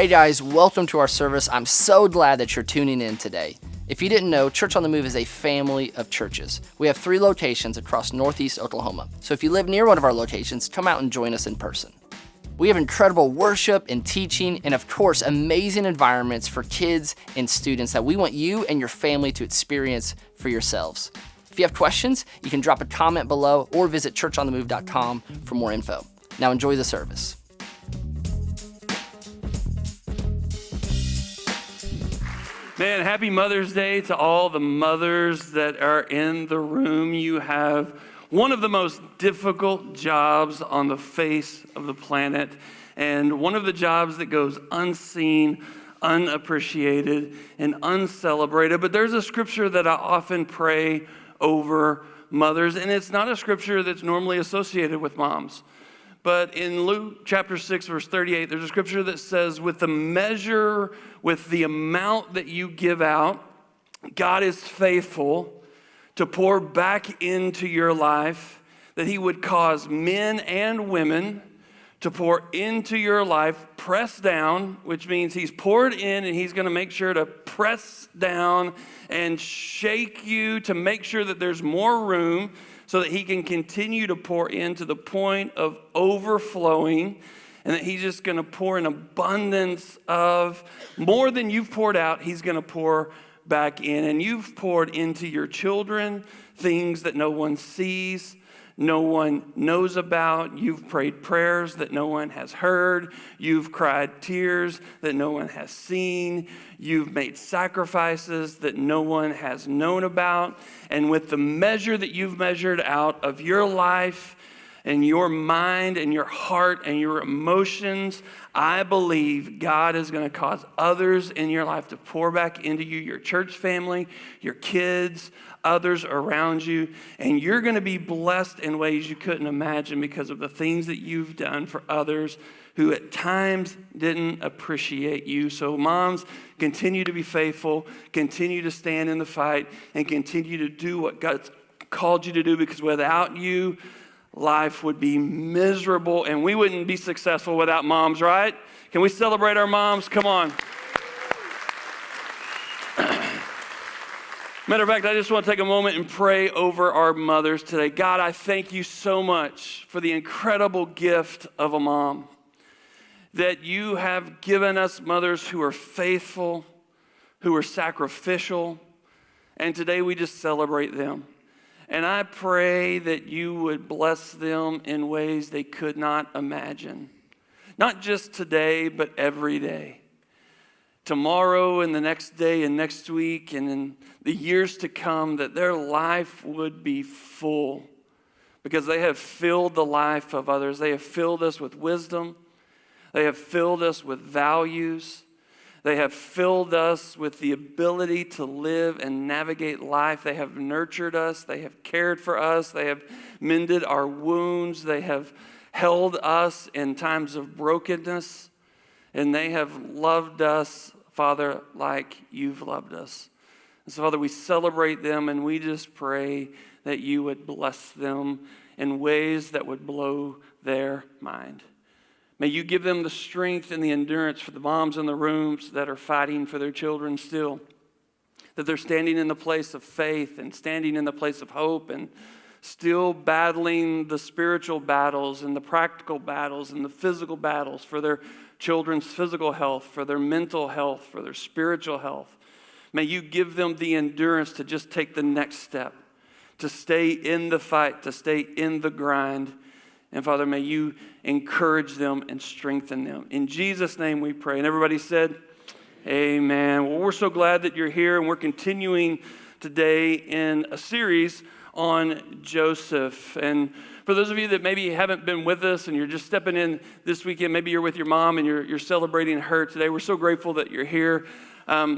Hey guys, welcome to our service. I'm so glad that you're tuning in today. If you didn't know, Church on the Move is a family of churches. We have 3 locations across Northeast Oklahoma. So if you live near one of our locations, come out and join us in person. We have incredible worship and teaching, and of course, amazing environments for kids and students that we want you and your family to experience for yourselves. If you have questions, you can drop a comment below or visit churchonthemove.com for more info. Now enjoy the service. Man, happy Mother's Day to all the mothers that are in the room. You have one of the most difficult jobs on the face of the planet, and one of the jobs that goes unseen, unappreciated, and uncelebrated. But there's a scripture that I often pray over mothers, and it's not a scripture that's normally associated with moms. But in Luke chapter 6, verse 38, there's a scripture that says, with the amount that you give out, God is faithful to pour back into your life, that he would cause men and women to pour into your life, press down, which means he's poured in and he's going to make sure to press down and shake you to make sure that there's more room so that he can continue to pour in to the point of overflowing, and that he's just going to pour an abundance of more than you've poured out. He's going to pour back in. And you've poured into your children things that no one sees, no one knows about. You've prayed prayers that no one has heard. You've cried tears that no one has seen. You've made sacrifices that no one has known about. And with the measure that you've measured out of your life and your mind and your heart and your emotions, I believe God is going to cause others in your life to pour back into you, your church family, your kids, others around you, and you're going to be blessed in ways you couldn't imagine because of the things that you've done for others who at times didn't appreciate you. So moms, continue to be faithful, continue to stand in the fight, and continue to do what God's called you to do, because without you, life would be miserable, and we wouldn't be successful without moms, right? Can we celebrate our moms? Come on. Matter of fact, I just want to take a moment and pray over our mothers today. God, I thank you so much for the incredible gift of a mom, that you have given us mothers who are faithful, who are sacrificial, and today we just celebrate them. And I pray that you would bless them in ways they could not imagine. Not just today, but every day. Tomorrow and the next day and next week and in the years to come, that their life would be full because they have filled the life of others. They have filled us with wisdom. They have filled us with values. They have filled us with the ability to live and navigate life. They have nurtured us. They have cared for us. They have mended our wounds. They have held us in times of brokenness. And they have loved us, Father, like you've loved us. And so, Father, we celebrate them, and we just pray that you would bless them in ways that would blow their mind. May you give them the strength and the endurance for the moms in the rooms that are fighting for their children still, that they're standing in the place of faith and standing in the place of hope and still battling the spiritual battles and the practical battles and the physical battles for their children's physical health, for their mental health, for their spiritual health. May you give them the endurance to just take the next step, to stay in the fight, to stay in the grind. And Father, may you encourage them and strengthen them. In Jesus' name we pray. And everybody said, amen. Well, we're so glad that you're here, and we're continuing today in a series on Joseph. And for those of you that maybe haven't been with us and you're just stepping in this weekend, maybe you're with your mom and you're celebrating her today, we're so grateful that you're here.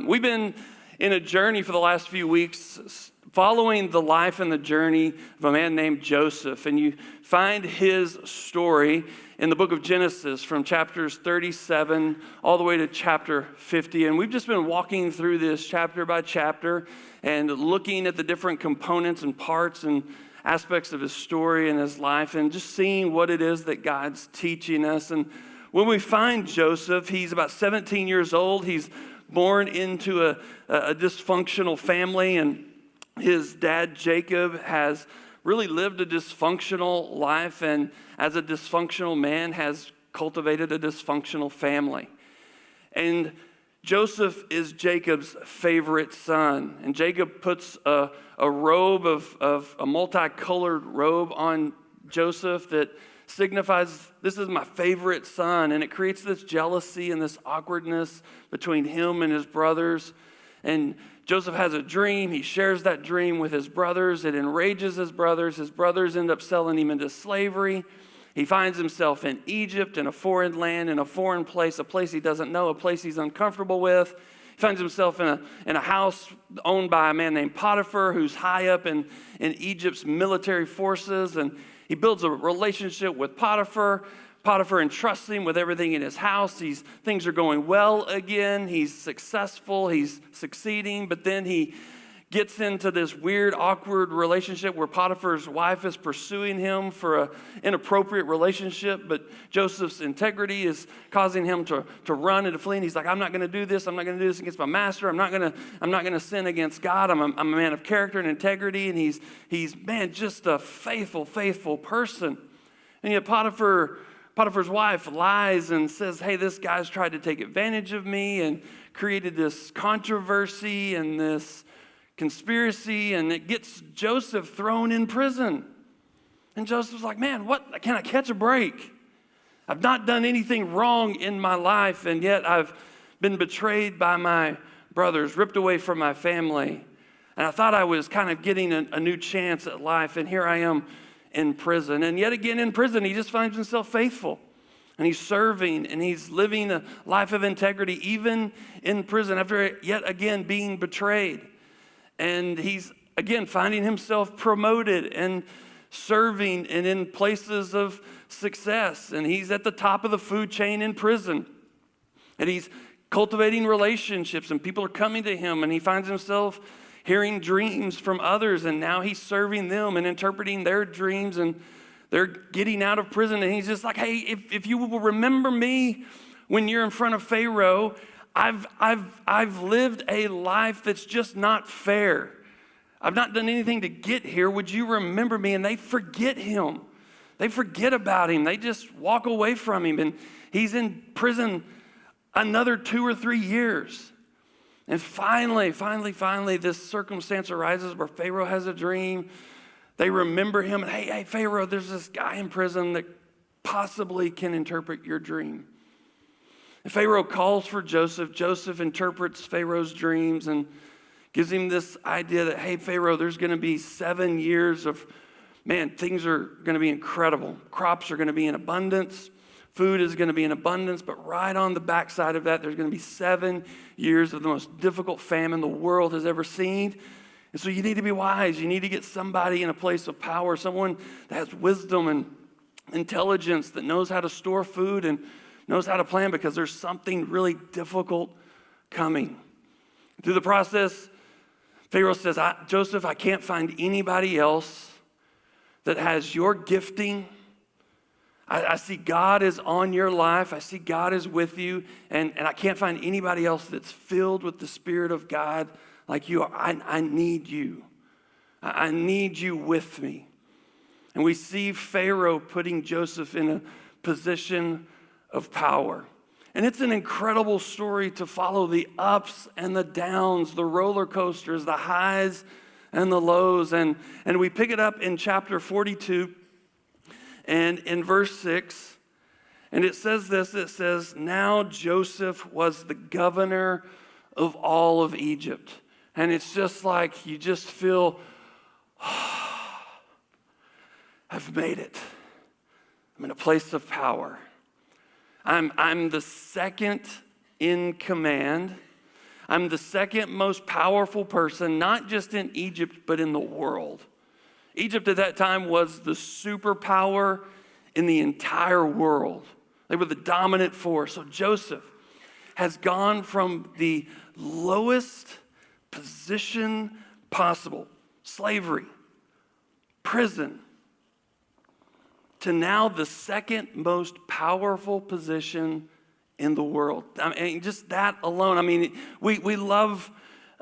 We've been in a journey for the last few weeks following the life and the journey of a man named Joseph. And you find his story in the book of Genesis from chapters 37 all the way to chapter 50. And we've just been walking through this chapter by chapter and looking at the different components and parts and aspects of his story and his life and just seeing what it is that God's teaching us. And when we find Joseph, he's about 17 years old. He's born into a dysfunctional family, and his dad, Jacob, has really lived a dysfunctional life, and as a dysfunctional man has cultivated a dysfunctional family. And Joseph is Jacob's favorite son. And Jacob puts a robe of a multicolored robe on Joseph that signifies, this is my favorite son. And it creates this jealousy and this awkwardness between him and his brothers. And Joseph has a dream. He shares that dream with his brothers. It enrages his brothers. His brothers end up selling him into slavery. He finds himself in Egypt, in a foreign land, in a foreign place, a place he doesn't know, a place he's uncomfortable with. He finds himself in a house owned by a man named Potiphar, who's high up in Egypt's military forces. And he builds a relationship with Potiphar. Potiphar entrusts him with everything in his house. Things are going well again. He's successful. He's succeeding. But then he gets into this weird, awkward relationship where Potiphar's wife is pursuing him for an inappropriate relationship, but Joseph's integrity is causing him to run and to flee. And he's like, I'm not going to do this. I'm not going to do this against my master. I'm not going to sin against God. I'm a man of character and integrity. And he's man, just a faithful person. And yet Potiphar's wife lies and says, hey, this guy's tried to take advantage of me and created this controversy and this conspiracy, and it gets Joseph thrown in prison. And Joseph's like, man, what? Can I catch a break? I've not done anything wrong in my life, and yet I've been betrayed by my brothers, ripped away from my family. And I thought I was kind of getting a new chance at life, and here I am in prison. And yet again in prison, he just finds himself faithful. And he's serving, and he's living a life of integrity, even in prison, after yet again being betrayed. And he's, again, finding himself promoted and serving and in places of success. And he's at the top of the food chain in prison. And he's cultivating relationships, and people are coming to him, and he finds himself hearing dreams from others, and now he's serving them and interpreting their dreams, and they're getting out of prison. And he's just like, hey, if you will remember me when you're in front of Pharaoh, I've lived a life that's just not fair. I've not done anything to get here. Would you remember me? And they forget him. They forget about him. They just walk away from him. And he's in prison another 2 or 3 years. And finally, this circumstance arises where Pharaoh has a dream. They remember him. And hey, Pharaoh, there's this guy in prison that possibly can interpret your dream. And Pharaoh calls for Joseph. Joseph interprets Pharaoh's dreams and gives him this idea that, hey, Pharaoh, there's going to be 7 years of, man, things are going to be incredible. Crops are going to be in abundance. Food is going to be in abundance. But right on the backside of that, there's going to be 7 years of the most difficult famine the world has ever seen. And so you need to be wise. You need to get somebody in a place of power, someone that has wisdom and intelligence, that knows how to store food and knows how to plan, because there's something really difficult coming. Through the process, Pharaoh says, Joseph, I can't find anybody else that has your gifting. I see God is on your life. I see God is with you. And I can't find anybody else that's filled with the Spirit of God like you are. I need you. I need you with me. And we see Pharaoh putting Joseph in a position of power. And it's an incredible story to follow the ups and the downs, the roller coasters, the highs and the lows. And we pick it up in chapter 42 and in verse 6. And it says this, it says, now Joseph was the governor of all of Egypt. And it's just like you just feel, I've made it. I'm in a place of power. I'm the second in command. I'm the second most powerful person, not just in Egypt, but in the world. Egypt at that time was the superpower in the entire world. They were the dominant force. So Joseph has gone from the lowest position possible, slavery, prison, to now the second most powerful position in the world. I mean, just that alone. I mean, we love,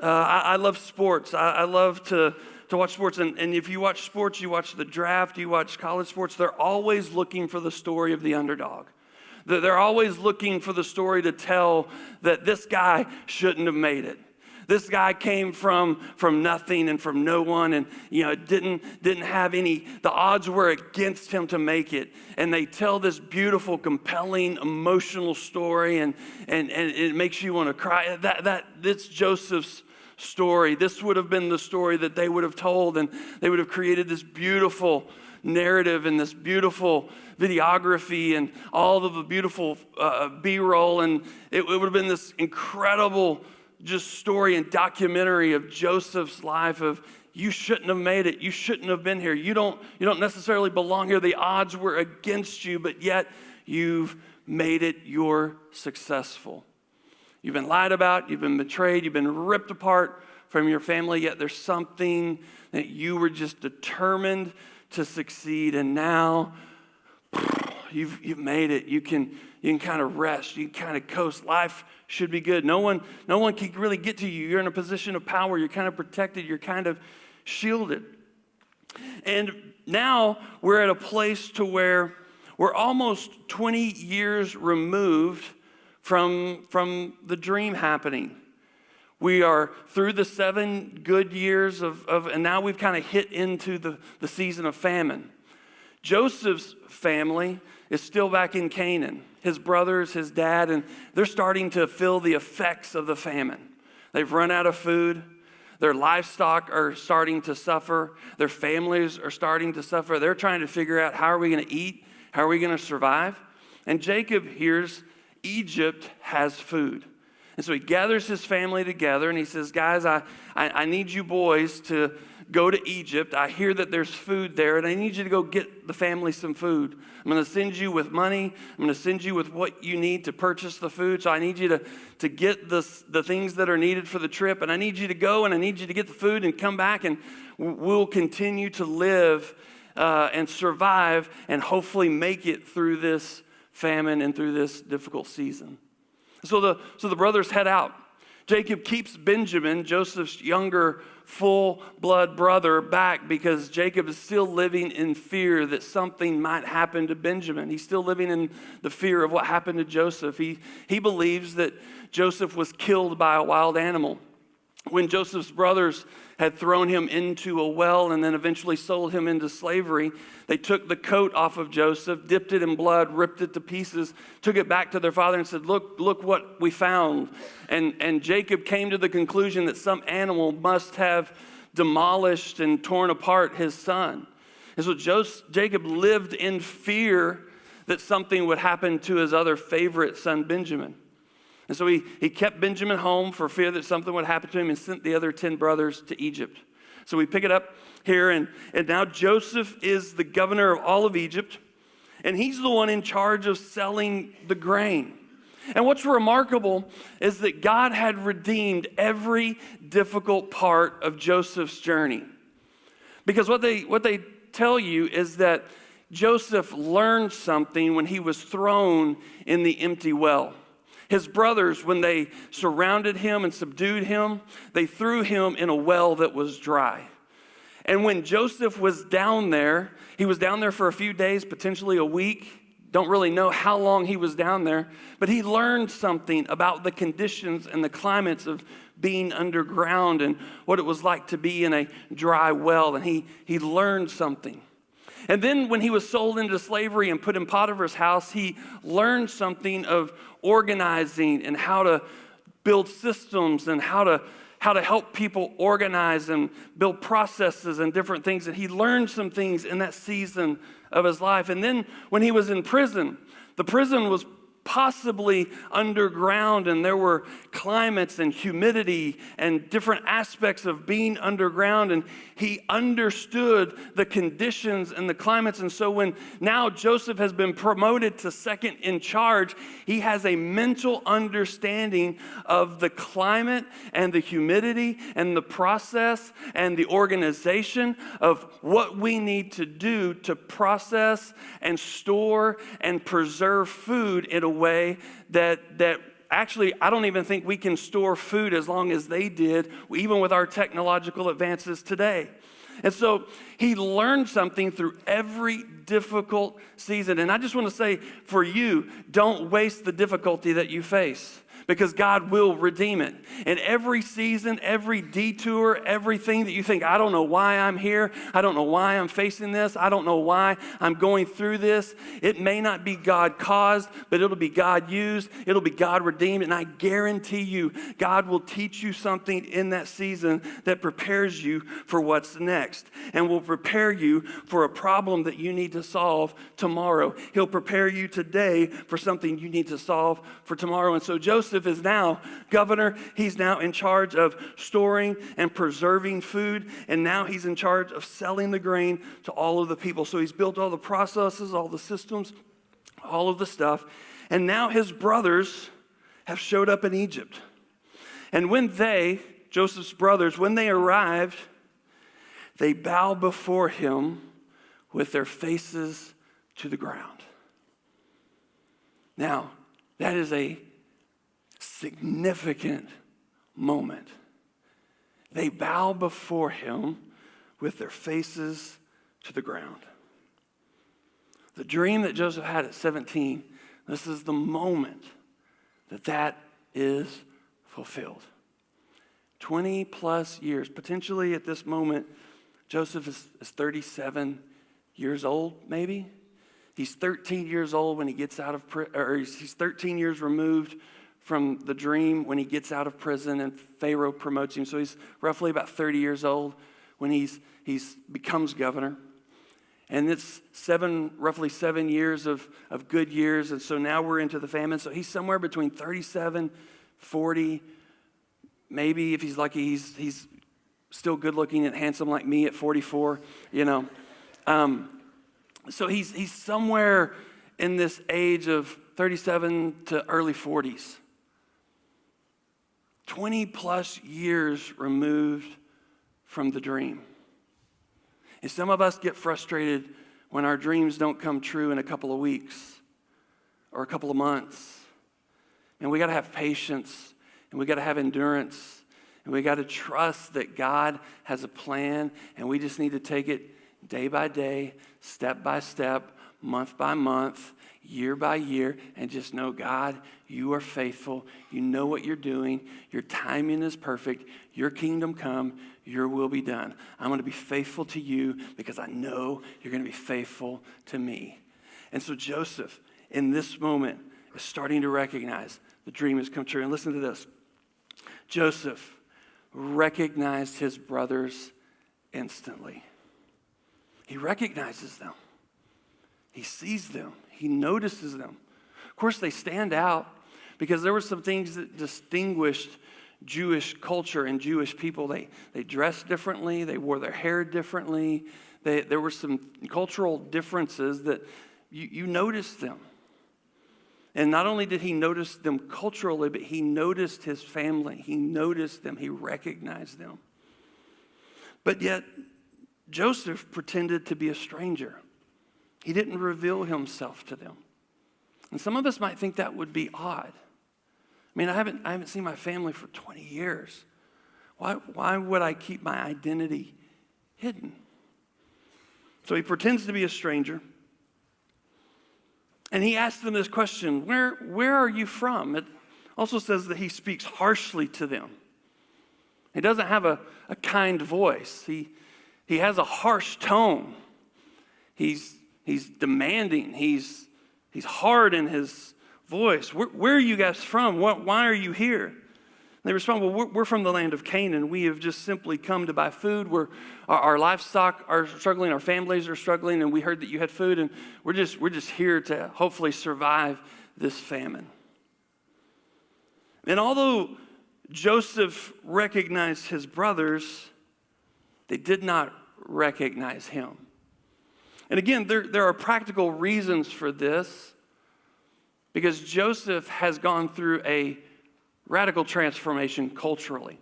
I love sports. I love to watch sports. And if you watch sports, you watch the draft, you watch college sports, they're always looking for the story of the underdog. They're always looking for the story to tell that this guy shouldn't have made it. This guy came from nothing and from no one, and didn't have any. The odds were against him to make it, and they tell this beautiful, compelling, emotional story, and it makes you want to cry. That's Joseph's story. This would have been the story that they would have told, and they would have created this beautiful narrative and this beautiful videography and all of the beautiful B-roll, and it would have been this incredible just story and documentary of Joseph's life of, you shouldn't have made it. You shouldn't have been here. You don't necessarily belong here. The odds were against you, but yet you've made it. You're successful. You've been lied about. You've been betrayed. You've been ripped apart from your family, yet there's something that you were just determined to succeed, and now you've made it. You can kind of rest. You can kind of coast. Life should be good. No one can really get to you. You're in a position of power. You're kind of protected. You're kind of shielded. And now we're at a place to where we're almost 20 years removed from the dream happening. We are through the 7 good years and now we've kind of hit into the season of famine. Joseph's family is still back in Canaan. His brothers, his dad, and they're starting to feel the effects of the famine. They've run out of food. Their livestock are starting to suffer. Their families are starting to suffer. They're trying to figure out, how are we going to eat? How are we going to survive? And Jacob hears Egypt has food. And so he gathers his family together and he says, guys, I need you boys to go to Egypt. I hear that there's food there, and I need you to go get the family some food. I'm going to send you with money. I'm going to send you with what you need to purchase the food. So I need you to get the things that are needed for the trip, and I need you to go, and I need you to get the food and come back, and we'll continue to live and survive and hopefully make it through this famine and through this difficult season. So the brothers head out. Jacob keeps Benjamin, Joseph's younger, full-blood brother, back because Jacob is still living in fear that something might happen to Benjamin. He's still living in the fear of what happened to Joseph. He believes that Joseph was killed by a wild animal. When Joseph's brothers had thrown him into a well and then eventually sold him into slavery, they took the coat off of Joseph, dipped it in blood, ripped it to pieces, took it back to their father and said, look what we found. And Jacob came to the conclusion that some animal must have demolished and torn apart his son. And so Jacob lived in fear that something would happen to his other favorite son, Benjamin. And so he kept Benjamin home for fear that something would happen to him and sent the other 10 brothers to Egypt. So we pick it up here, and now Joseph is the governor of all of Egypt, and he's the one in charge of selling the grain. And what's remarkable is that God had redeemed every difficult part of Joseph's journey. Because what they tell you is that Joseph learned something when he was thrown in the empty well. His brothers, when they surrounded him and subdued him, they threw him in a well that was dry. And when Joseph was down there, he was down there for a few days, potentially a week. Don't really know how long he was down there, but he learned something about the conditions and the climates of being underground and what it was like to be in a dry well. And he learned something. And then when he was sold into slavery and put in Potiphar's house, he learned something of organizing and how to build systems and how to help people organize and build processes and different things. And he learned some things in that season of his life. And then when he was in prison, the prison was possibly underground, and there were climates and humidity and different aspects of being underground, and he understood the conditions and the climates. And so when now Joseph has been promoted to second in charge, he has a mental understanding of the climate and the humidity and the process and the organization of what we need to do to process and store and preserve food in a way that actually, I don't even think we can store food as long as they did, even with our technological advances today. And so he learned something through every difficult season. And I just want to say for you, don't waste the difficulty that you face, because God will redeem it. In every season, every detour, everything that you think, I don't know why I'm here, I don't know why I'm facing this, I don't know why I'm going through this. It may not be God caused, but it'll be God used, it'll be God redeemed, and I guarantee you, God will teach you something in that season that prepares you for what's next, and will prepare you for a problem that you need to solve tomorrow. He'll prepare you today for something you need to solve for tomorrow. And so Joseph is now governor. He's now in charge of storing and preserving food, and now he's in charge of selling the grain to all of the people. So he's built all the processes, all the systems, all of the stuff, and now his brothers have showed up in Egypt. And when Joseph's brothers, when they arrived, they bow before him with their faces to the ground. Now, that is a significant moment. They bow before him with their faces to the ground. The dream that Joseph had at 17, this is the moment that is fulfilled. 20 plus years, potentially at this moment, Joseph is 37 years old, maybe. He's 13 years old when he gets out of prison, or he's 13 years removed from the dream when he gets out of prison and Pharaoh promotes him. So he's roughly about 30 years old when he's becomes governor. And it's roughly 7 years of good years. And so now we're into the famine. So he's somewhere between 37, 40, maybe if he's lucky, he's still good looking and handsome like me at 44, So he's somewhere in this age of 37 to early 40s. 20 plus years removed from the dream. And some of us get frustrated when our dreams don't come true in a couple of weeks or a couple of months. And we got to have patience, and we got to have endurance, and we got to trust that God has a plan, and we just need to take it day by day, step by step, month by month, year by year, and just know, God, you are faithful. You know what you're doing. Your timing is perfect. Your kingdom come. Your will be done. I'm going to be faithful to you because I know you're going to be faithful to me. And so Joseph, in this moment, is starting to recognize the dream has come true. And listen to this. Joseph recognized his brothers instantly. He recognizes them. He sees them. He notices them. Of course, they stand out because there were some things that distinguished Jewish culture and Jewish people. They dressed differently. They wore their hair differently. There were some cultural differences that you noticed them. And not only did he notice them culturally, but he noticed his family. He noticed them. He recognized them. But yet, Joseph pretended to be a stranger. He didn't reveal himself to them. And some of us might think that would be odd. I mean, I haven't seen my family for 20 years. Why would I keep my identity hidden? So he pretends to be a stranger. And he asks them this question, where are you from? It also says that he speaks harshly to them. He doesn't have a kind voice. He has a harsh tone. He's demanding. He's hard in his voice. Where are you guys from? Why are you here? And they respond, well, we're from the land of Canaan. We have just simply come to buy food. Our livestock are struggling. Our families are struggling. And we heard that you had food. And we're just here to hopefully survive this famine. And although Joseph recognized his brothers, they did not recognize him. And again, there are practical reasons for this, because Joseph has gone through a radical transformation culturally.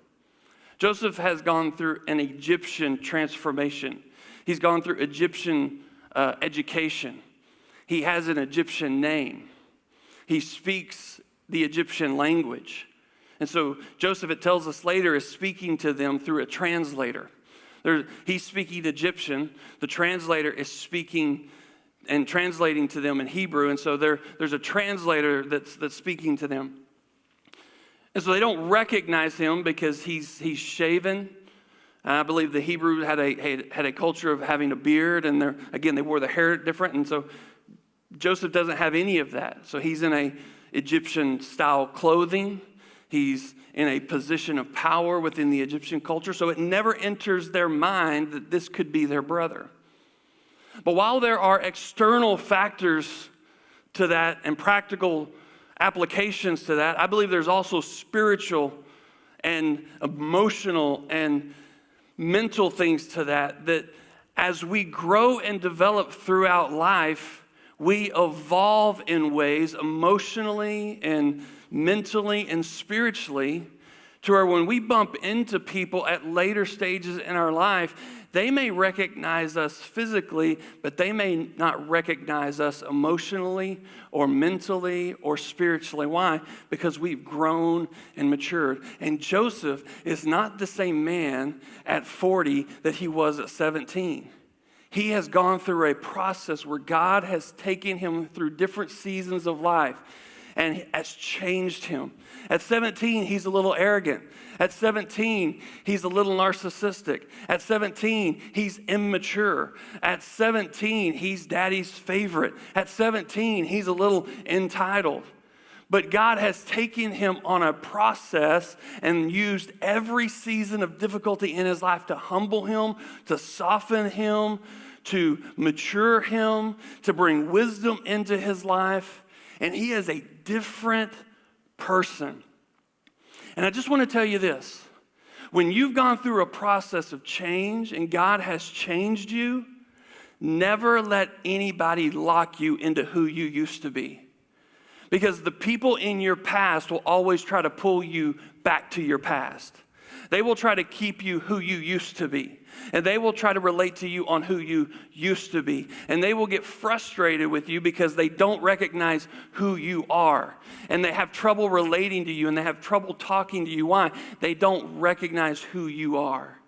Joseph has gone through an Egyptian transformation. He's gone through Egyptian education. He has an Egyptian name. He speaks the Egyptian language. And so Joseph, it tells us later, is speaking to them through a translator. He's speaking Egyptian. The translator is speaking and translating to them in Hebrew. And so there's a translator that's speaking to them. And so they don't recognize him because he's shaven. I believe the Hebrew had a culture of having a beard, and they wore the hair different. And so Joseph doesn't have any of that. So he's in a Egyptian style clothing. He's in a position of power within the Egyptian culture. So it never enters their mind that this could be their brother. But while there are external factors to that and practical applications to that, I believe there's also spiritual and emotional and mental things to that as we grow and develop throughout life, we evolve in ways emotionally and mentally and spiritually to where when we bump into people at later stages in our life, they may recognize us physically, but they may not recognize us emotionally or mentally or spiritually. Why? Because we've grown and matured. And Joseph is not the same man at 40 that he was at 17. He has gone through a process where God has taken him through different seasons of life and has changed him. At 17, he's a little arrogant. At 17, he's a little narcissistic. At 17, he's immature. At 17, he's daddy's favorite. At 17, he's a little entitled. But God has taken him on a process and used every season of difficulty in his life to humble him, to soften him, to mature him, to bring wisdom into his life. And he is a different person. And I just want to tell you this. When you've gone through a process of change and God has changed you, never let anybody lock you into who you used to be. Because the people in your past will always try to pull you back to your past. They will try to keep you who you used to be. And they will try to relate to you on who you used to be. And they will get frustrated with you because they don't recognize who you are. And they have trouble relating to you, and they have trouble talking to you. Why? They don't recognize who you are.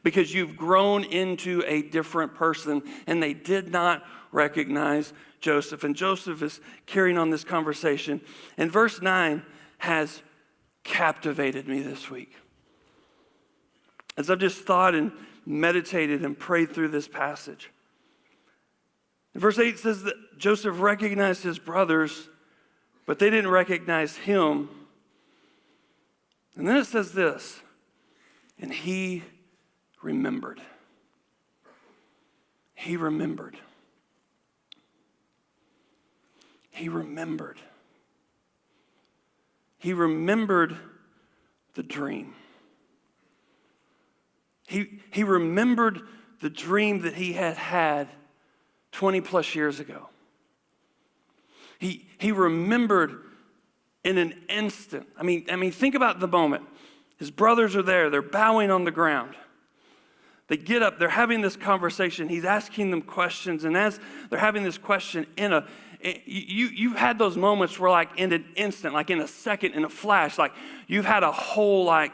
Because you've grown into a different person, and they did not recognize Joseph. And Joseph is carrying on this conversation. And verse 9 has captivated me this week. As I've just thought and meditated and prayed through this passage. Verse 8 says that Joseph recognized his brothers, but they didn't recognize him. And then it says this, and he remembered. He remembered. He remembered. He remembered the dream. He remembered the dream that he had had 20 plus years ago. He remembered in an instant. I mean, think about the moment. His brothers are there. They're bowing on the ground. They get up. They're having this conversation. He's asking them questions. And as they're having this question, you've had those moments where like in an instant, like in a second, in a flash, like you've had a whole like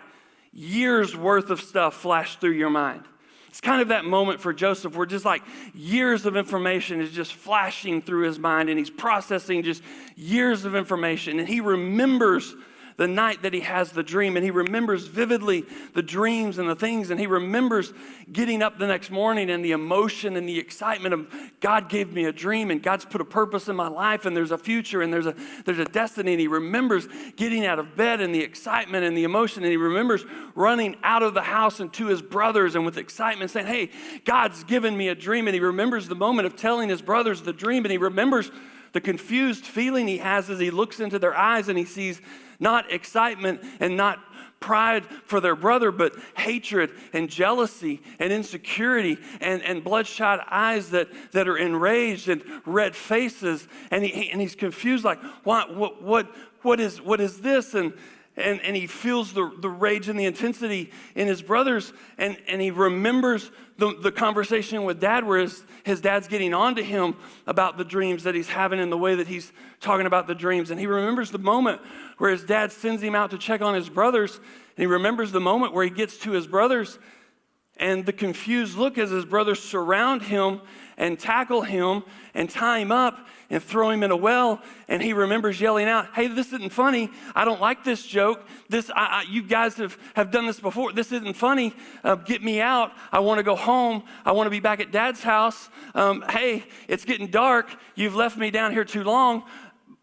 years worth of stuff flash through your mind. It's kind of that moment for Joseph where just like years of information is just flashing through his mind, and he's processing just years of information, and he remembers the night that he has the dream, and he remembers vividly the dreams and the things, and he remembers getting up the next morning and the emotion and the excitement of God gave me a dream, and God's put a purpose in my life, and there's a future, and there's a destiny, and he remembers getting out of bed and the excitement and the emotion, and he remembers running out of the house and to his brothers and with excitement saying, hey, God's given me a dream, and he remembers the moment of telling his brothers the dream, and he remembers The confused feeling he has as he looks into their eyes and he sees not excitement and not pride for their brother, but hatred and jealousy and insecurity and bloodshot eyes that are enraged and red faces. And he's confused, like, what is this? And he feels the rage and the intensity in his brothers, and he remembers the conversation with dad where his dad's getting on to him about the dreams that he's having and the way that he's talking about the dreams. And he remembers the moment where his dad sends him out to check on his brothers, and he remembers the moment where he gets to his brothers and the confused look as his brothers surround him and tackle him and tie him up and throw him in a well. And he remembers yelling out, "Hey, this isn't funny. I don't like this joke. You guys have done this before. This isn't funny. Get me out. I want to go home. I want to be back at Dad's house. Hey, it's getting dark. You've left me down here too long,"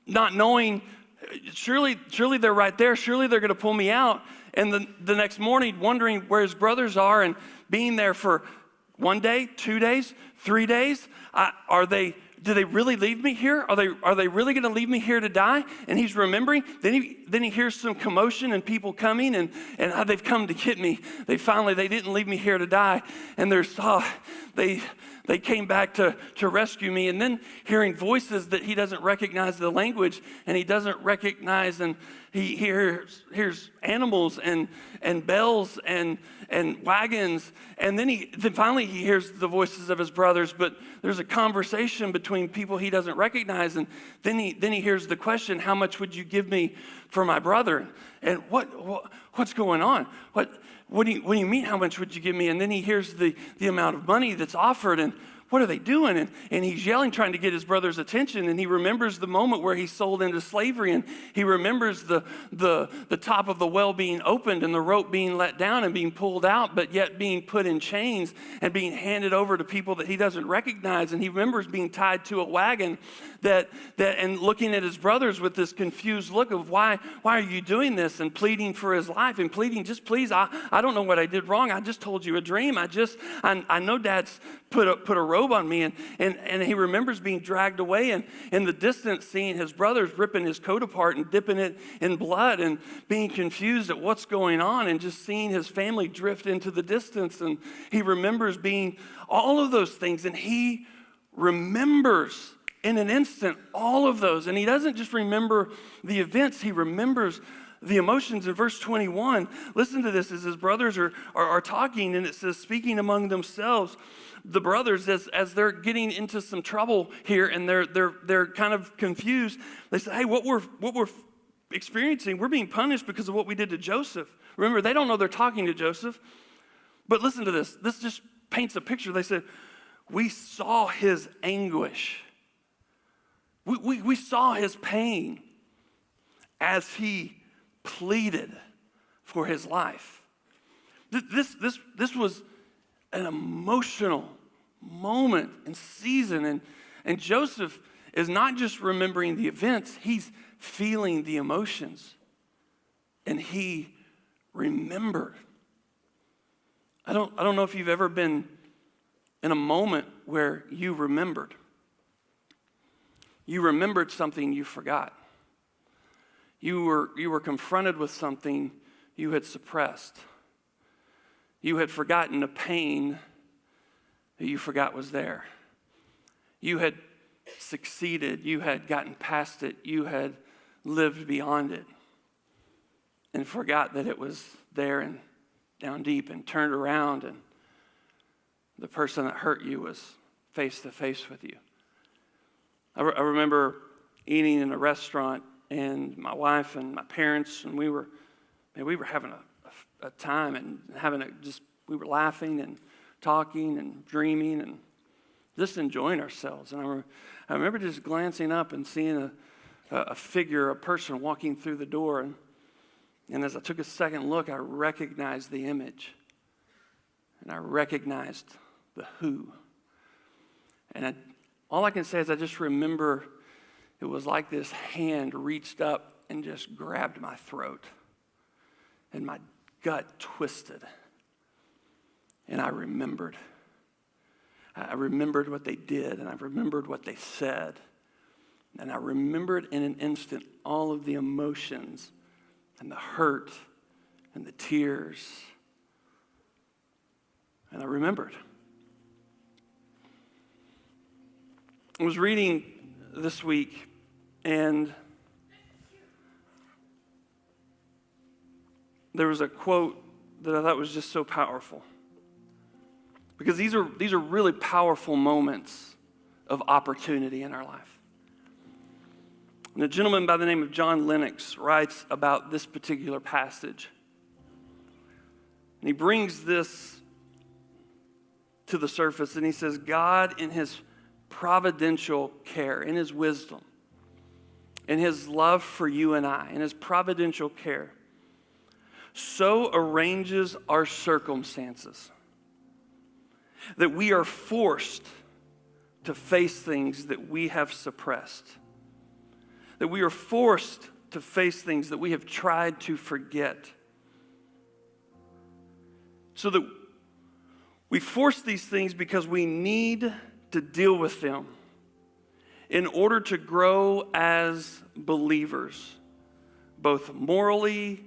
not knowing, surely they're right there. Surely they're going to pull me out. And the next morning, wondering where his brothers are and being there for 1 day, 2 days, 3 days. Do they really leave me here? Are they really going to leave me here to die? And he's remembering. Then he hears some commotion and people coming, and they've come to get me. They didn't leave me here to die. And they came back to rescue me. And then hearing voices that he doesn't recognize the language, and he doesn't recognize, and he hears animals and bells and wagons. And then finally he hears the voices of his brothers, but there's a conversation between people he doesn't recognize. And then he hears the question, "How much would you give me for my brother?" And what's going on? What do you mean, how much would you give me? And then he hears the amount of money that's offered, and what are they doing? And he's yelling, trying to get his brother's attention. And he remembers the moment where he's sold into slavery. And he remembers the top of the well being opened and the rope being let down and being pulled out, but yet being put in chains and being handed over to people that he doesn't recognize. And he remembers being tied to a wagon and looking at his brothers with this confused look of, why are you doing this? And pleading for his life and pleading, just please, I don't know what I did wrong. I just told you a dream. I know Dad's put a robe on me, and he remembers being dragged away, and in the distance seeing his brothers ripping his coat apart and dipping it in blood and being confused at what's going on, and just seeing his family drift into the distance. And he remembers being all of those things, and he remembers in an instant all of those. And he doesn't just remember the events, he remembers the emotions. In verse 21, listen to this, as his brothers are talking, and it says, speaking among themselves, the brothers, as they're getting into some trouble here, and they're kind of confused, they say, "Hey, what we're experiencing, we're being punished because of what we did to Joseph." Remember, they don't know they're talking to Joseph, but listen to this. This just paints a picture. They said, "We saw his anguish. We saw his pain as he pleaded for his life." This was an emotional moment and season, and Joseph is not just remembering the events, he's feeling the emotions, and he remembered. I don't know if you've ever been in a moment where you remembered. You remembered something you forgot. You were confronted with something you had suppressed. You had forgotten a pain that you forgot was there. You had succeeded. You had gotten past it. You had lived beyond it and forgot that it was there and down deep, and turned around, and the person that hurt you was face to face with you. I remember eating in a restaurant, and my wife and my parents, and we were having a time, and we were laughing and talking and dreaming and just enjoying ourselves. And I remember just glancing up and seeing a figure, a person walking through the door, and as I took a second look, I recognized the image, and I recognized the who. And all I can say is I just remember it was like this hand reached up and just grabbed my throat, and my gut twisted. And I remembered. I remembered what they did, and I remembered what they said. And I remembered in an instant all of the emotions and the hurt and the tears. And I remembered. I was reading this week, and there was a quote that I thought was just so powerful. Because these are really powerful moments of opportunity in our life. And a gentleman by the name of John Lennox writes about this particular passage. And he brings this to the surface, and he says, God, in his providential care, in his wisdom, in his love for you and I, in his providential care, so arranges our circumstances that we are forced to face things that we have suppressed, that we are forced to face things that we have tried to forget, so that we force these things because we need to deal with them in order to grow as believers, both morally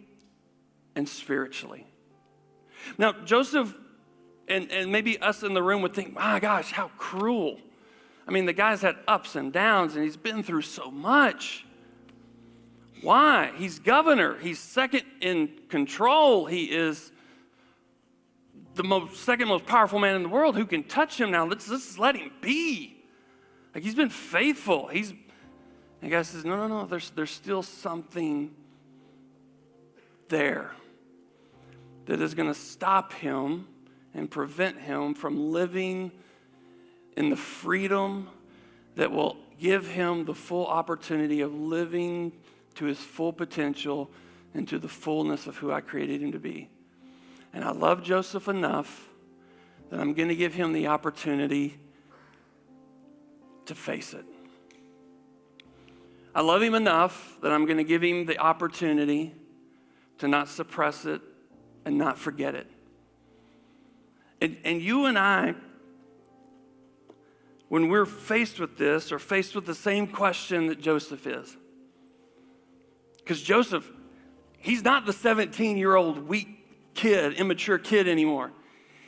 and spiritually. Now, Joseph, and maybe us in the room would think, my gosh, how cruel. I mean, the guy's had ups and downs, and he's been through so much. Why? He's governor. He's second in control. He is the second most powerful man in the world. Who can touch him now? Let's let him be. Like, he's been faithful. And the guy says, no, there's still something there that is going to stop him and prevent him from living in the freedom that will give him the full opportunity of living to his full potential and to the fullness of who I created him to be. And I love Joseph enough that I'm going to give him the opportunity to face it. I love him enough that I'm going to give him the opportunity to not suppress it and not forget it. And you and I, when we're faced with this, are faced with the same question that Joseph is. Because Joseph, he's not the 17-year-old weak kid, immature kid anymore.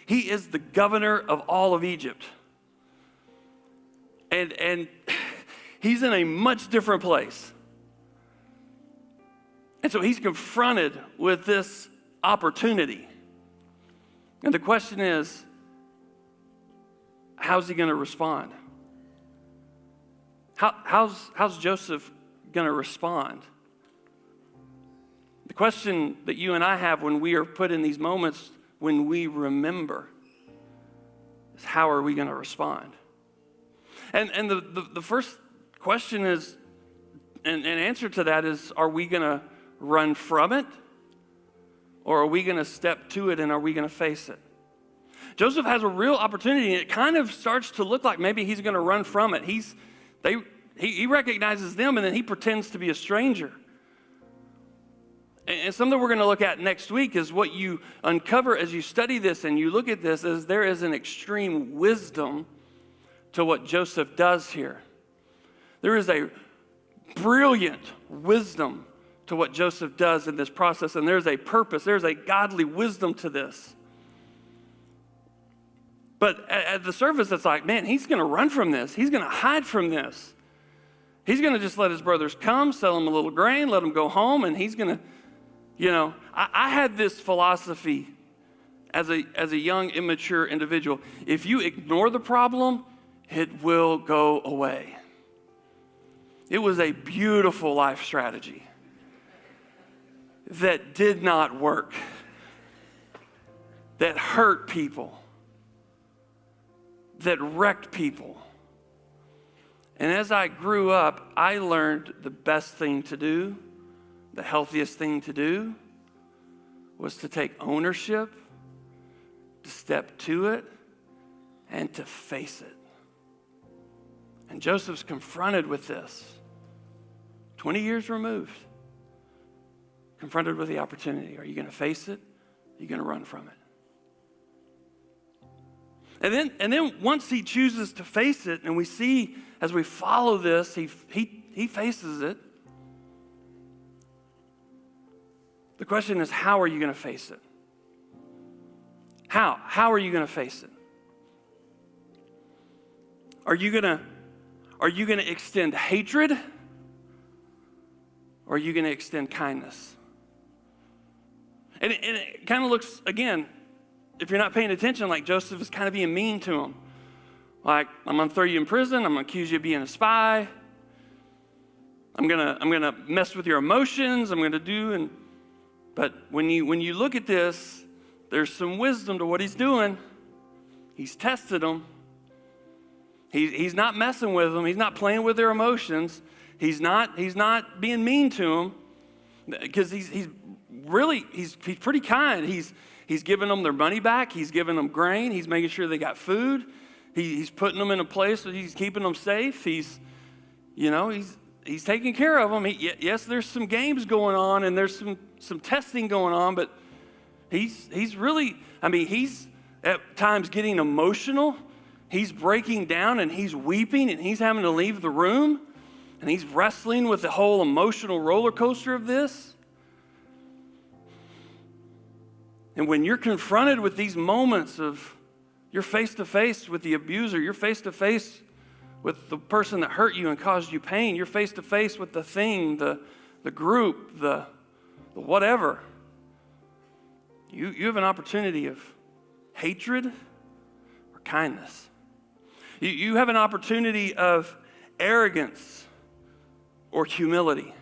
He is the governor of all of Egypt. And he's in a much different place. And so he's confronted with this opportunity. And the question is, how's he going to respond? How's Joseph going to respond? The question that you and I have when we are put in these moments, when we remember, is how are we going to respond? And the first question is, and answer to that is, are we going to run from it? Or are we going to step to it, and are we going to face it? Joseph has a real opportunity, and it kind of starts to look like maybe he's going to run from it. He recognizes them, and then he pretends to be a stranger. And something we're going to look at next week is what you uncover as you study this and you look at this, is there is an extreme wisdom to what Joseph does here. There is a brilliant wisdom to what Joseph does in this process, and there's a purpose, there's a godly wisdom to this. But at the surface, it's like, man, he's going to run from this. He's going to hide from this. He's going to just let his brothers come, sell him a little grain, let him go home, and he's going to, I had this philosophy as a young, immature individual. If you ignore the problem, it will go away. It was a beautiful life strategy that did not work, that hurt people, that wrecked people. And as I grew up, I learned the best thing to do, the healthiest thing to do, was to take ownership, to step to it, and to face it. And Joseph's confronted with this, 20 years removed, confronted with the opportunity. Are you going to face it? Are you going to run from it? And then once he chooses to face it, and we see as we follow this, he faces it. The question is, how are you going to face it? How? How are you going to face it? Are you going to extend hatred? Or are you going to extend kindness? And it kind of looks, again, if you're not paying attention, like Joseph is kind of being mean to him. Like, I'm going to throw you in prison. I'm going to accuse you of being a spy. I'm gonna mess with your emotions. I'm going to do. But when you look at this, there's some wisdom to what he's doing. He's tested them. He's not messing with them. He's not playing with their emotions. He's not being mean to them, because he's pretty kind. He's giving them their money back. He's giving them grain. He's making sure they got food. He's putting them in a place where he's keeping them safe. He's taking care of them. Yes, there's some games going on and there's some testing going on, but he's really, he's at times getting emotional. He's breaking down and he's weeping and he's having to leave the room, and he's wrestling with the whole emotional roller coaster of this. And when you're confronted with these moments of you're face to face with the abuser, you're face to face with the person that hurt you and caused you pain, you're face to face with the thing, the group, the whatever, you have an opportunity of hatred or kindness. You have an opportunity of arrogance or humility.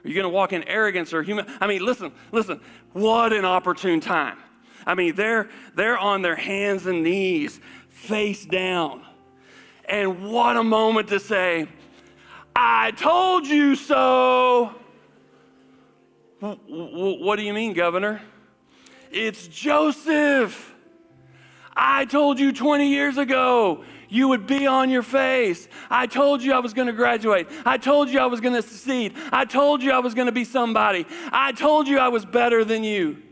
Are you going to walk in arrogance or humility? Listen, what an opportune time. They're on their hands and knees, face down. And what a moment to say, I told you so. What do you mean, Governor? It's Joseph. I told you 20 years ago you would be on your face. I told you I was going to graduate. I told you I was going to succeed. I told you I was going to be somebody. I told you I was better than you.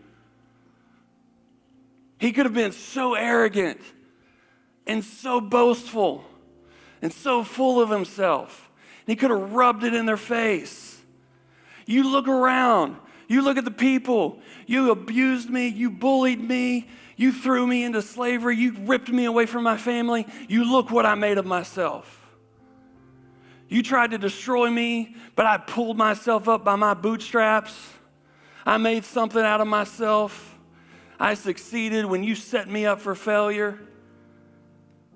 He could have been so arrogant and so boastful and so full of himself. He could have rubbed it in their face. You look around. You look at the people. You abused me. You bullied me. You threw me into slavery. You ripped me away from my family. You look what I made of myself. You tried to destroy me, but I pulled myself up by my bootstraps. I made something out of myself. I succeeded when you set me up for failure.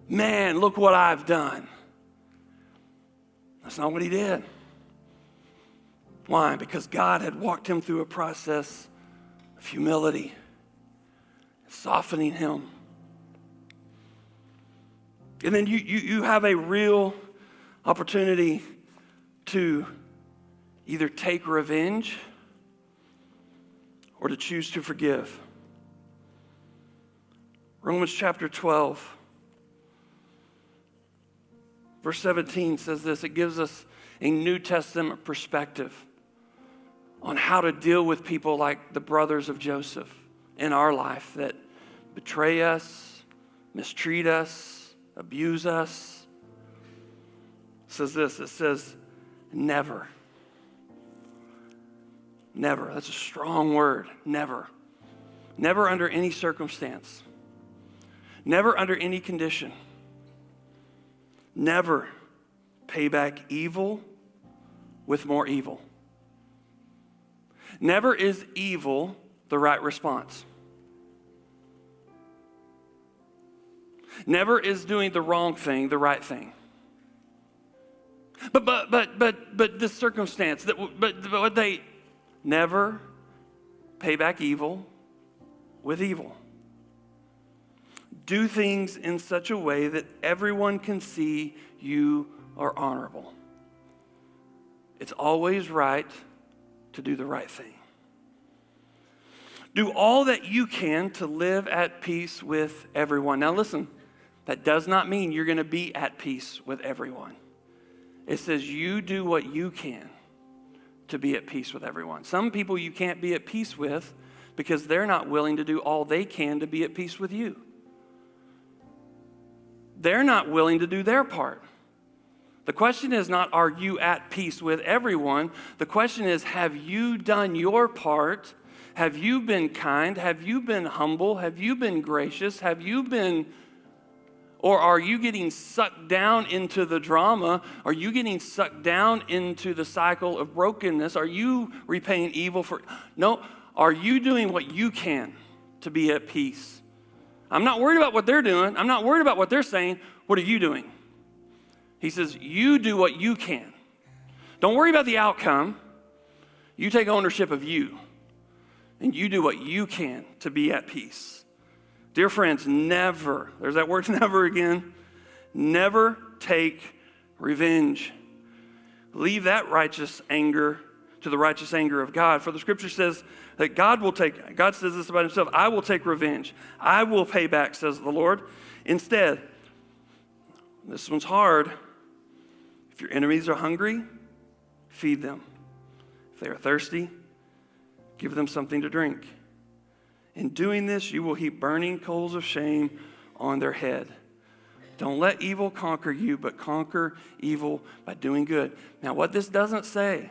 Man, look what I've done. That's not what he did. Why? Because God had walked him through a process of humility, softening him. And then you have a real opportunity to either take revenge or to choose to forgive. Romans chapter 12, verse 17 says this. It gives us a New Testament perspective on how to deal with people like the brothers of Joseph in our life that betray us, mistreat us, abuse us. It says this. It says, never. Never. That's a strong word. Never. Never under any circumstance. Never under any condition. Never pay back evil with more evil. Never is evil the right response. Never is doing the wrong thing the right thing. But this circumstance, but they never pay back evil with evil. Do things in such a way that everyone can see you are honorable. It's always right to do the right thing. Do all that you can to live at peace with everyone. Now listen, that does not mean you're going to be at peace with everyone. It says you do what you can to be at peace with everyone. Some people you can't be at peace with because they're not willing to do all they can to be at peace with you. they're not willing to do their part. The question is not, are you at peace with everyone? The question is, have you done your part? Have you been kind? Have you been humble? Have you been gracious? Or are you getting sucked down into the drama? Are you getting sucked down into the cycle of brokenness? Are you repaying evil for? No, are you doing what you can to be at peace? I'm not worried about what they're doing. I'm not worried about what they're saying. What are you doing? He says, you do what you can. Don't worry about the outcome. You take ownership of you, and you do what you can to be at peace. Dear friends, never, there's that word never again, never take revenge. Leave that righteous anger to the righteous anger of God. For the scripture says that God says this about himself, I will take revenge. I will pay back, says the Lord. Instead, this one's hard. If your enemies are hungry, feed them. If they are thirsty, give them something to drink. In doing this, you will heap burning coals of shame on their head. Don't let evil conquer you, but conquer evil by doing good. Now, what this doesn't say,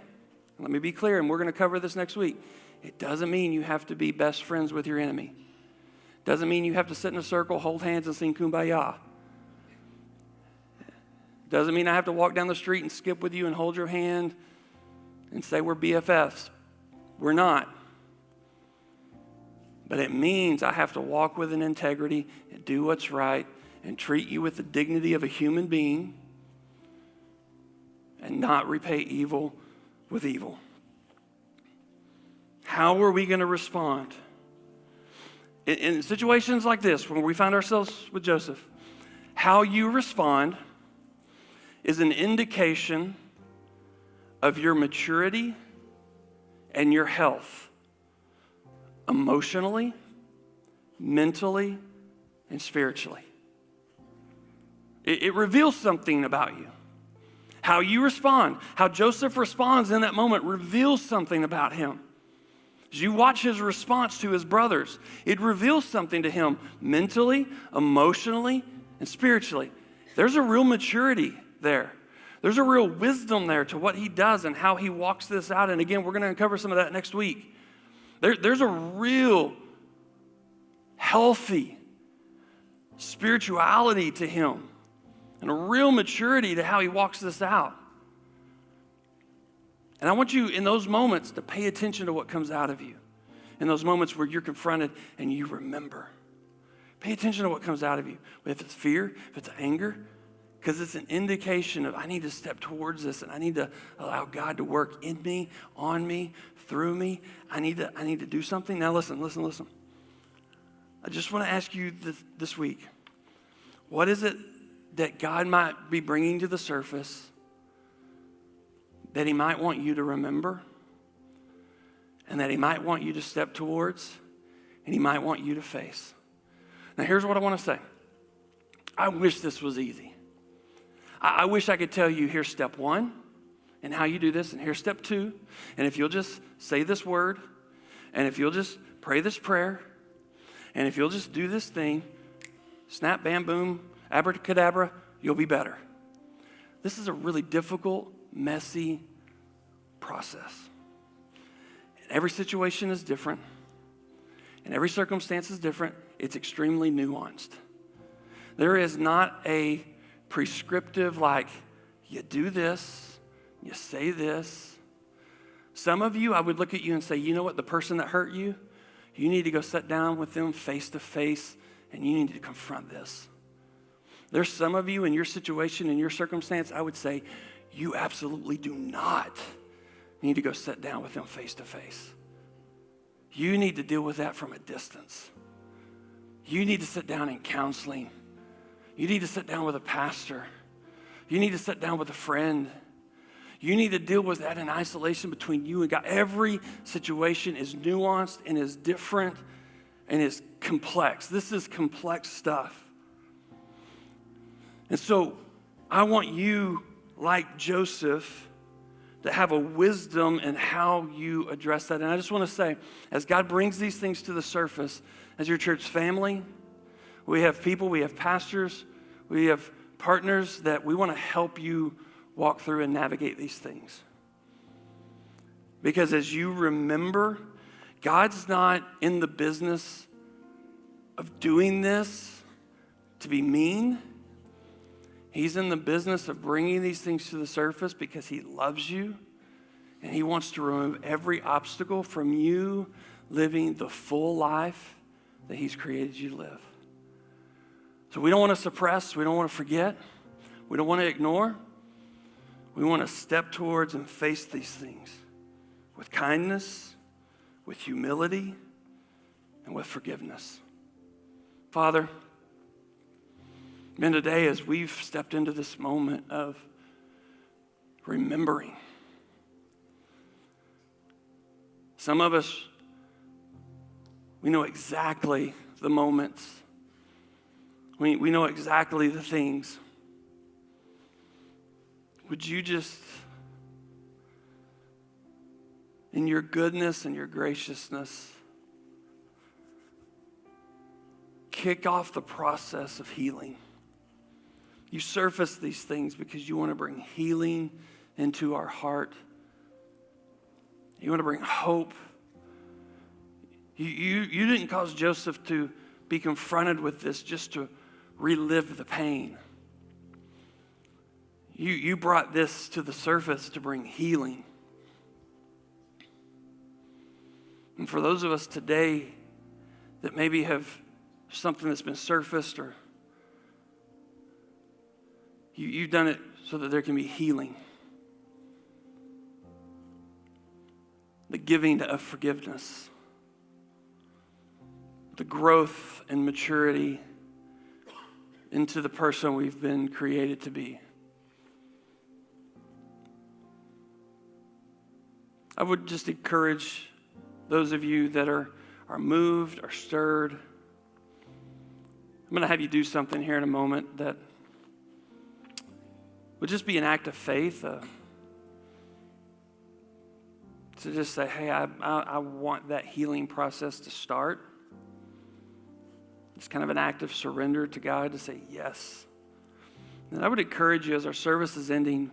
let me be clear, and we're going to cover this next week. It doesn't mean you have to be best friends with your enemy. It doesn't mean you have to sit in a circle, hold hands, and sing Kumbaya. It doesn't mean I have to walk down the street and skip with you and hold your hand and say we're BFFs. We're not. But it means I have to walk with an integrity and do what's right and treat you with the dignity of a human being and not repay evil with evil. How are we going to respond? In situations like this, when we find ourselves with Joseph, how you respond is an indication of your maturity and your health, emotionally, mentally, and spiritually. It reveals something about you. How you respond, how Joseph responds in that moment reveals something about him. As you watch his response to his brothers, it reveals something to him mentally, emotionally, and spiritually. There's a real maturity there. There's a real wisdom there to what he does and how he walks this out. And again, we're going to uncover some of that next week. There's a real healthy spirituality to him and a real maturity to how he walks this out. And I want you in those moments to pay attention to what comes out of you. In those moments where you're confronted and you remember. Pay attention to what comes out of you. If it's fear, if it's anger, because it's an indication of I need to step towards this and I need to allow God to work in me, on me, through me. I need to do something. Now listen. I just want to ask you this week, what is it that God might be bringing to the surface that he might want you to remember and that he might want you to step towards and he might want you to face? Now here's what I want to say. I wish this was easy. I wish I could tell you here's step one and how you do this, and here's step two. And if you'll just say this word, and if you'll just pray this prayer, and if you'll just do this thing, snap, bam, boom, abracadabra, you'll be better. This is a really difficult, messy process. And every situation is different, and every circumstance is different. It's extremely nuanced. There is not a prescriptive, like, you do this, you say this. Some of you, I would look at you and say, you know what, the person that hurt you, you need to go sit down with them face to face and you need to confront this. There's some of you in your situation, in your circumstance, I would say, you absolutely do not need to go sit down with them face to face. You need to deal with that from a distance. You need to sit down in counseling. You need to sit down with a pastor. You need to sit down with a friend. You need to deal with that in isolation between you and God. Every situation is nuanced and is different and is complex. This is complex stuff. And so I want you, like Joseph, to have a wisdom in how you address that. And I just want to say, as God brings these things to the surface, as your church family, we have people, we have pastors, We have partners that we want to help you walk through and navigate these things. Because as you remember, God's not in the business of doing this to be mean. He's in the business of bringing these things to the surface because he loves you, and he wants to remove every obstacle from you living the full life that he's created you to live. So we don't want to suppress, we don't want to forget, we don't want to ignore. We want to step towards and face these things with kindness, with humility, and with forgiveness. Father, man, today as we've stepped into this moment of remembering, some of us, we know exactly the moments. We know exactly the things. Would you just, in your goodness and your graciousness, kick off the process of healing? You surface these things because you want to bring healing into our heart. You want to bring hope. You didn't cause Joseph to be confronted with this just to relive the pain. You brought this to the surface to bring healing. And for those of us today that maybe have something that's been surfaced, or you've done it so that there can be healing. The giving of forgiveness. The growth and maturity into the person we've been created to be. I would just encourage those of you that are moved or stirred. I'm going to have you do something here in a moment that would just be an act of faith, to just say, hey, I want that healing process to start. It's kind of an act of surrender to God to say yes. And I would encourage you as our service is ending,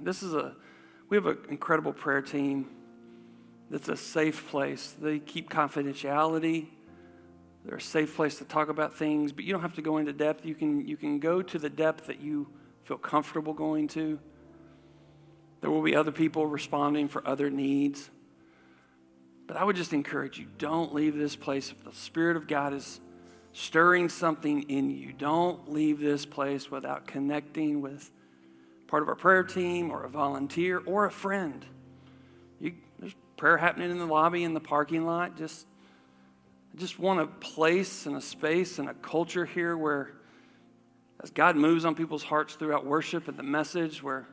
we have an incredible prayer team that's a safe place. They keep confidentiality. They're a safe place to talk about things, but you don't have to go into depth. You can go to the depth that you feel comfortable going to. There will be other people responding for other needs. But I would just encourage you, don't leave this place. If the Spirit of God is stirring something in you, don't leave this place without connecting with part of our prayer team or a volunteer or a friend. There's prayer happening in the lobby, in the parking lot. I just want a place and a space and a culture here where, as God moves on people's hearts throughout worship and the message, where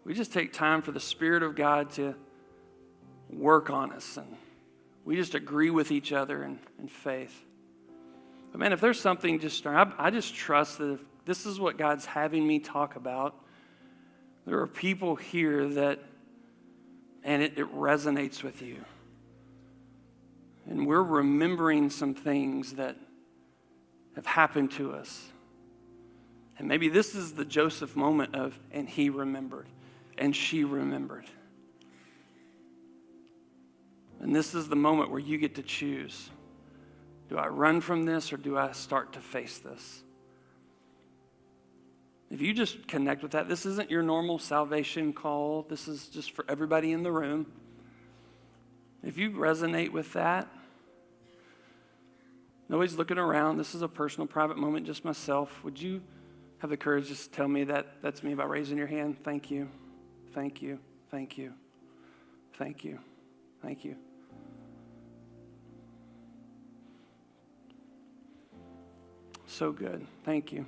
we just take time for the Spirit of God to work on us, and we just agree with each other in faith. But man, if there's something I just trust that if this is what God's having me talk about, there are people here that, and it resonates with you. And we're remembering some things that have happened to us. And maybe this is the Joseph moment of, and he remembered, and she remembered. And this is the moment where you get to choose. Do I run from this, or do I start to face this? If you just connect with that, this isn't your normal salvation call. This is just for everybody in the room. If you resonate with that, nobody's looking around. This is a personal, private moment, just myself. Would you have the courage to just tell me that that's me by raising your hand? Thank you. Thank you. Thank you. Thank you. Thank you. So good. Thank you.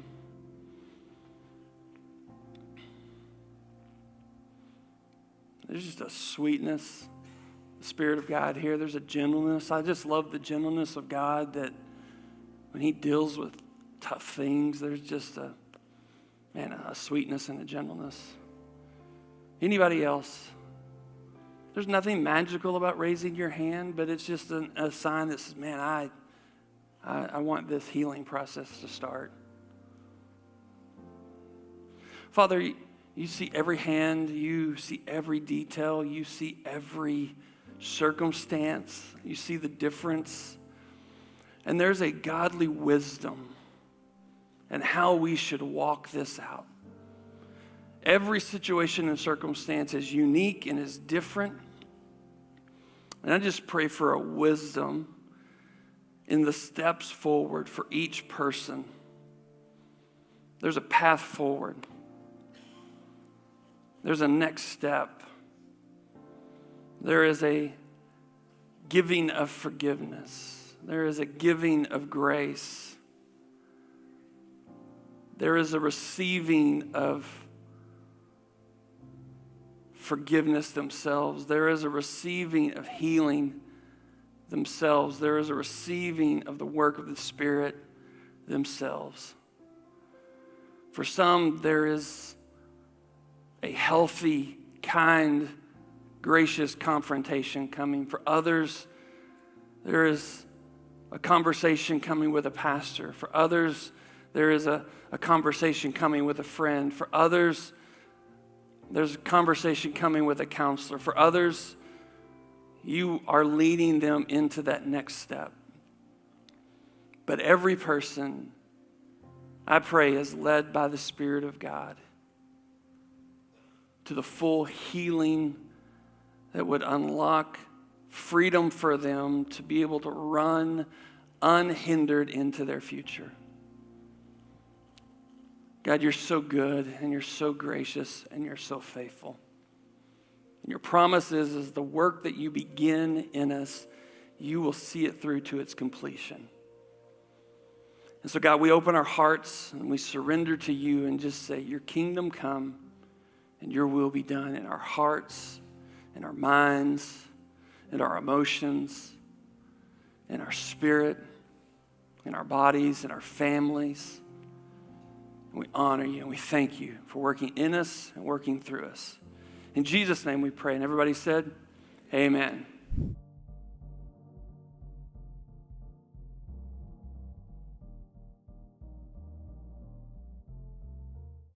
There's just a sweetness, the Spirit of God here. There's a gentleness. I just love the gentleness of God, that when he deals with tough things, there's just a sweetness and a gentleness. Anybody else? There's nothing magical about raising your hand, but it's just a sign that says, man, I want this healing process to start. Father, you see every hand, you see every detail, you see every circumstance, you see the difference. And there's a godly wisdom in how we should walk this out. Every situation and circumstance is unique and is different. And I just pray for a wisdom in the steps forward for each person. There's a path forward. There's a next step. There is a giving of forgiveness. There is a giving of grace. There is a receiving of forgiveness themselves. There is a receiving of healing themselves. There is a receiving of the work of the Spirit themselves. For some, there is a healthy, kind, gracious confrontation coming. For others, there is a conversation coming with a pastor. For others, there is a conversation coming with a friend. For others, there's a conversation coming with a counselor. For others, you are leading them into that next step. But every person, I pray, is led by the Spirit of God to the full healing that would unlock freedom for them to be able to run unhindered into their future. God, you're so good and you're so gracious and you're so faithful. And your promise is the work that you begin in us, you will see it through to its completion. And so, God, we open our hearts and we surrender to you and just say, your kingdom come and your will be done in our hearts, in our minds, in our emotions, in our spirit, in our bodies, in our families. And we honor you and we thank you for working in us and working through us. In Jesus' name we pray. And everybody said, amen.